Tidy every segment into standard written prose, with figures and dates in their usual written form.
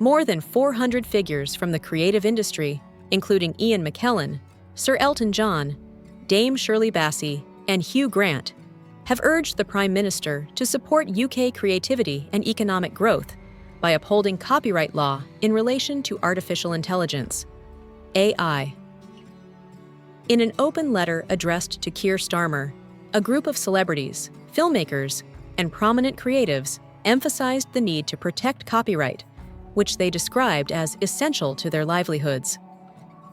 More than 400 figures from the creative industry, including Ian McKellen, Sir Elton John, Dame Shirley Bassey, and Hugh Grant, have urged the Prime Minister to support UK creativity and economic growth by upholding copyright law in relation to artificial intelligence, AI. In an open letter addressed to Keir Starmer, a group of celebrities, filmmakers, and prominent creatives emphasized the need to protect copyright, which they described as essential to their livelihoods.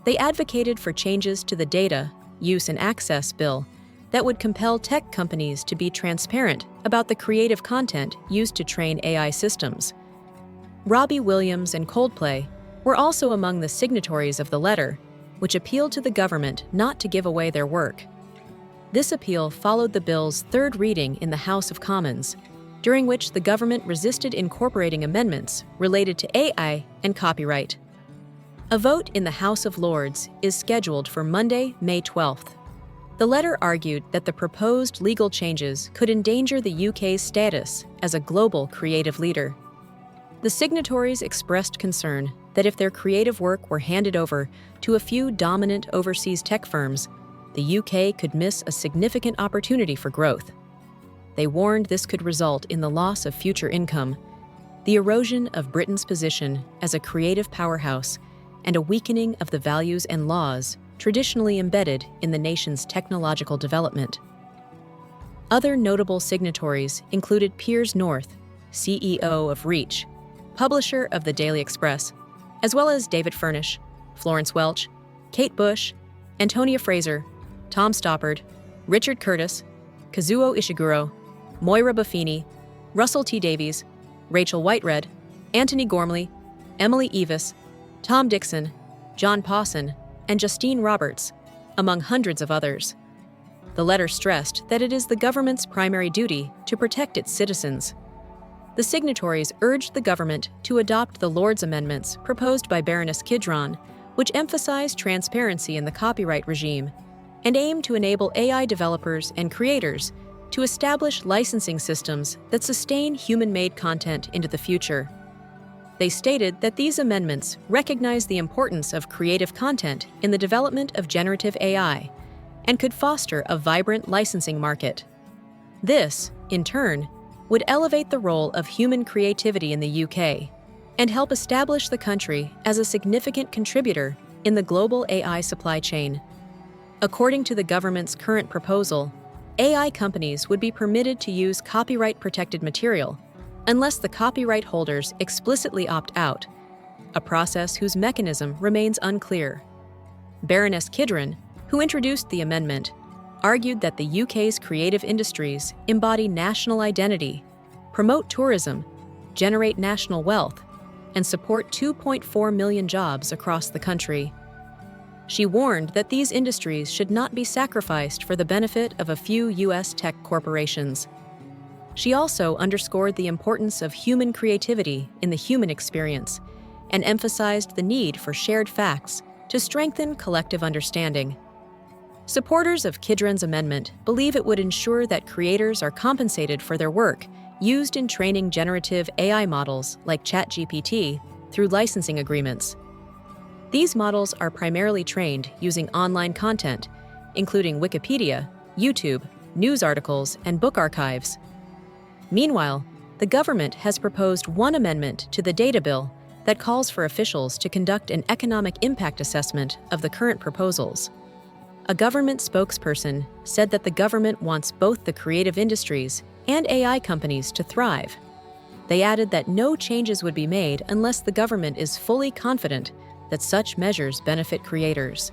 They advocated for changes to the Data, Use and Access Bill that would compel tech companies to be transparent about the creative content used to train AI systems. Robbie Williams and Coldplay were also among the signatories of the letter, which appealed to the government not to give away their work. This appeal followed the bill's third reading in the House of Commons, during which the government resisted incorporating amendments related to AI and copyright. A vote in the House of Lords is scheduled for Monday, May 12th. The letter argued that the proposed legal changes could endanger the UK's status as a global creative leader. The signatories expressed concern that if their creative work were handed over to a few dominant overseas tech firms, the UK could miss a significant opportunity for growth. They warned this could result in the loss of future income, the erosion of Britain's position as a creative powerhouse, and a weakening of the values and laws traditionally embedded in the nation's technological development. Other notable signatories included Piers North, CEO of Reach, publisher of the Daily Express, as well as David Furnish, Florence Welch, Kate Bush, Antonia Fraser, Tom Stoppard, Richard Curtis, Kazuo Ishiguro, Moira Buffini, Russell T. Davies, Rachel Whitered, Anthony Gormley, Emily Evis, Tom Dixon, John Pawson, and Justine Roberts, among hundreds of others. The letter stressed that it is the government's primary duty to protect its citizens. The signatories urged the government to adopt the Lords Amendments proposed by Baroness Kidron, which emphasize transparency in the copyright regime and aim to enable AI developers and creators to establish licensing systems that sustain human-made content into the future. They stated that these amendments recognize the importance of creative content in the development of generative AI and could foster a vibrant licensing market. This, in turn, would elevate the role of human creativity in the UK and help establish the country as a significant contributor in the global AI supply chain. According to the government's current proposal, AI companies would be permitted to use copyright-protected material unless the copyright holders explicitly opt out, a process whose mechanism remains unclear. Baroness Kidron, who introduced the amendment, argued that the UK's creative industries embody national identity, promote tourism, generate national wealth, and support 2.4 million jobs across the country. She warned that these industries should not be sacrificed for the benefit of a few US tech corporations. She also underscored the importance of human creativity in the human experience and emphasized the need for shared facts to strengthen collective understanding. Supporters of Kidron's amendment believe it would ensure that creators are compensated for their work used in training generative AI models like ChatGPT through licensing agreements. These models are primarily trained using online content, including Wikipedia, YouTube, news articles, and book archives. Meanwhile, the government has proposed one amendment to the data bill that calls for officials to conduct an economic impact assessment of the current proposals. A government spokesperson said that the government wants both the creative industries and AI companies to thrive. They added that no changes would be made unless the government is fully confident that such measures benefit creators.